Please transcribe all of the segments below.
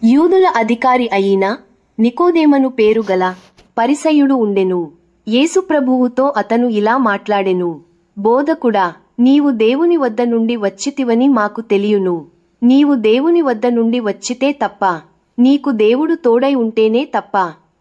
యూదుల అధికారి అయిన నికోదేమను పేరుగల పరిసయ్యుడు ఉండెను. యేసు ప్రభువుతో అతను ఇలా మాట్లాడెను, బోధకుడా, నీవు దేవుని వద్ద నుండి వచ్చితివని మాకు తెలియును. నీవు దేవుని వద్ద నుండి వచ్చితే తప్ప, నీకు దేవుడు తోడై ఉంటేనే తప్ప,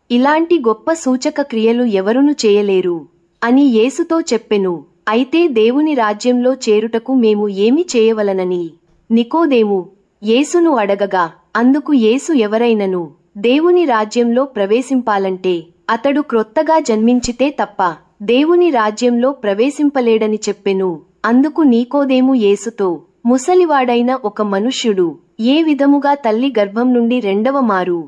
ఇలాంటి గొప్ప సూచక క్రియలు ఎవరును చేయలేరు అని యేసుతో చెప్పెను. అయితే దేవుని రాజ్యంలో చేరుటకు మేము ఏమి చేయవలనని నికోదేము యేసును అడగగా, అందుకు యేసు ఎవరైనను దేవుని రాజ్యంలో ప్రవేశింపాలంటే అతడు క్రొత్తగా జన్మించితే తప్ప దేవుని రాజ్యంలో ప్రవేశింపలేడని చెప్పెను. అందుకు నికోదేము యేసుతో, ముసలివాడైన ఒక మనుష్యుడు ఏ విధముగా తల్లి గర్భం నుండి రెండవ మారు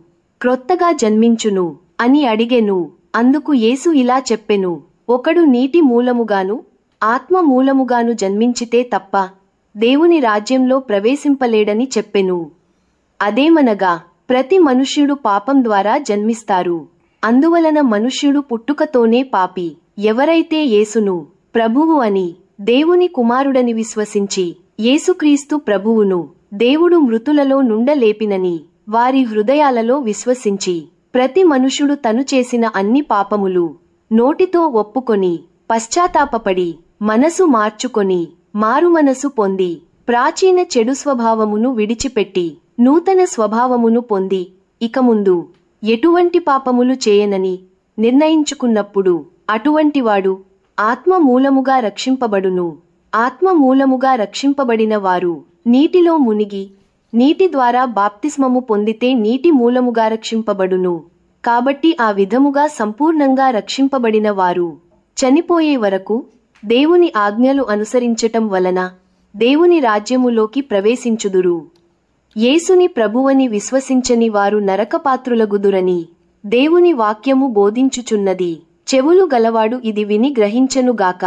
క్రొత్తగా జన్మించును అని అడిగెను. అందుకు యేసు ఇలా చెప్పెను, ఒకడు నీటి మూలముగాను ఆత్మ మూలముగాను జన్మించితే తప్ప దేవుని రాజ్యంలో ప్రవేశింపలేడని చెప్పెను. అదేమనగా, ప్రతి మనుష్యుడు పాపం ద్వారా జన్మిస్తారు, అందువలన మనుష్యుడు పుట్టుకతోనే పాపి. ఎవరైతే యేసును ప్రభువు అని దేవుని కుమారుడని విశ్వసించి యేసుక్రీస్తు ప్రభువును దేవుడు మృతులలో నుండలేపినని వారి హృదయాలలో విశ్వసించి ప్రతి మనుష్యుడు తను చేసిన అన్ని పాపములు నోటితో ఒప్పుకొని పశ్చాత్తాపపడి మనసు మార్చుకొని మారుమనసు పొంది ప్రాచీన చెడు స్వభావమును విడిచిపెట్టి నూతన స్వభావమును పొంది ఇక ముందు ఎటువంటి పాపములు చేయనని నిర్ణయించుకున్నప్పుడు అటువంటివాడు ఆత్మ మూలముగా రక్షింపబడును. ఆత్మ మూలముగా రక్షింపబడిన వారు నీటిలో మునిగి నీటి ద్వారా బాప్తిస్మము పొందితే నీటి మూలముగా రక్షింపబడును. కాబట్టి ఆ విధముగా సంపూర్ణంగా రక్షింపబడిన వారు చనిపోయే వరకు దేవుని ఆజ్ఞలు అనుసరించటం వలన దేవుని రాజ్యములోకి ప్రవేశించుదురు. యేసుని ప్రభువని విశ్వసించని వారు నరకపాత్రులగుదురని దేవుని వాక్యము బోధించుచున్నది. చెవులు గలవాడు ఇది విని గ్రహించెనుగాక.